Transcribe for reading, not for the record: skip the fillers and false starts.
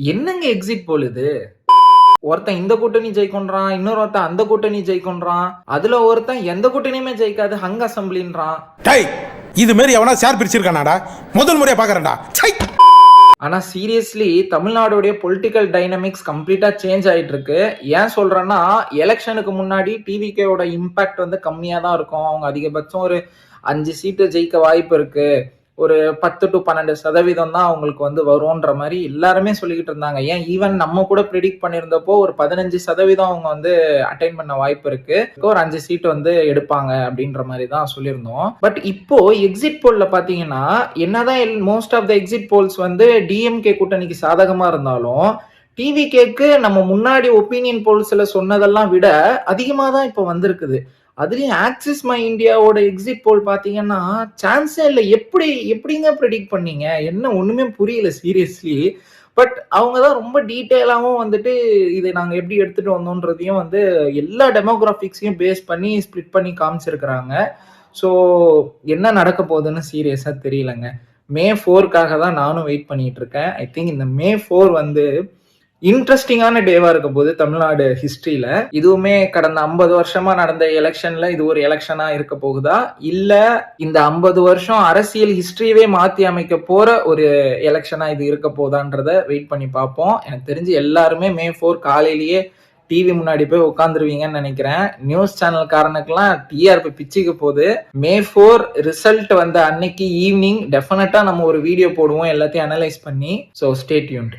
என்னங்க எக்ஸிட் போல் இது? ஒருத்தன் இந்த கூட்டணி ஜெயிக்கும்ன்றான், இன்னொருத்தன் அந்த கூட்டணி ஜெயிக்கும்ன்றான். அதுல ஒருத்தன் எந்த கூட்டணியுமே ஜெயிக்காது ஹங் அசெம்பிளின்றான். டேய், இது மாதிரி எவனா ஷேர் பிரிச்சிருக்கானாடா? முதல் முறையா பாக்குறேன்டா. சை. ஆனா சீரியஸ்லி தமிழ்நாடுடைய பொலிட்டிக்கல் டைனமிக்ஸ் கம்ப்ளீட்டா சேஞ்ச் ஆயிட்டு இருக்கு. ஏன் சொல்றேன்னா, எலெக்ஷனுக்கு முன்னாடி டிவிகேவோட இம்பாக்ட் வந்து கம்மியா தான் இருக்கும். அவங்க அதிகபட்சம் ஒரு 5 சீட்டு ஜெயிக்க வாய்ப்பு இருக்கு. ஒரு 10 to 12% தான் அவங்களுக்கு வந்து வரும்ன்ற மாதிரி எல்லாருமே சொல்லிக்கிட்டு இருந்தாங்க. ஏன் ஈவன் நம்ம கூட ப்ரெடிக்ட் பண்ணியிருந்தப்போ ஒரு 15% அவங்க வந்து அட்டைன் பண்ண வாய்ப்பு இருக்கு. ஒரு 5 சீட் வந்து எடுப்பாங்க அப்படின்ற மாதிரி தான் சொல்லியிருந்தோம். பட் இப்போ எக்ஸிட் போல்ல பாத்தீங்கன்னா, என்னதான் most of the exit polls வந்து டிஎம்கே கூட்டணிக்கு சாதகமா இருந்தாலும், டிவிகேக்கு நம்ம முன்னாடி ஒப்பீனியன் போல்ஸ்ல சொன்னதெல்லாம் விட அதிகமா தான் இப்போ வந்திருக்குது. அதுலயும் ஆக்சிஸ் மை இந்தியாவோட எக்ஸிட் போல் பாத்தீங்கன்னா சான்ஸே இல்லை. எப்படிங்க ப்ரெடிக்ட் பண்ணீங்க? என்ன ஒண்ணுமே புரியல சீரியஸ்லி. பட் அவங்க தான் ரொம்ப டீட்டெயிலாவும் வந்துட்டு இதை நாங்க எப்படி எடுத்துட்டு வந்தோன்றதையும் வந்து எல்லா டெமோகிராபிக்ஸையும் பேஸ் பண்ணி ஸ்பிளிட் பண்ணி காமிச்சிருக்கிறாங்க. ஸோ என்ன நடக்க போகுதுன்னு சீரியஸா தெரியலங்க. மே 4க்காக தான் நானும் வெயிட் பண்ணிட்டு இருக்கேன். ஐ திங்க் இந்த மே 4 வந்து இன்ட்ரெஸ்டிங்கான டேவா இருக்க போது தமிழ்நாடு ஹிஸ்டரியில. இதுவுமே கடந்த 50 வருஷமா நடந்த எலெக்ஷன்ல இது ஒரு எலெக்ஷனா இருக்க போகுதா, இல்ல இந்த 50 வருஷம் அரசியல் ஹிஸ்டரியவே மாத்தி அமைக்க போற ஒரு எலெக்ஷனா இது இருக்க போதான்றத வெயிட் பண்ணி பார்ப்போம். எனக்கு தெரிஞ்சு எல்லாருமே மே 4 காலையிலேயே டிவி முன்னாடி போய் உட்காந்துருவீங்கன்னு நினைக்கிறேன். நியூஸ் சேனல் காரனுக்கெல்லாம் டிஆர்பி பிச்சுக்கு போகுது. மே 4 ரிசல்ட் வந்த அன்னைக்கு ஈவினிங் டெஃபினட்டா நம்ம ஒரு வீடியோ போடுவோம் எல்லாத்தையும் அனலைஸ் பண்ணி. So stay tuned.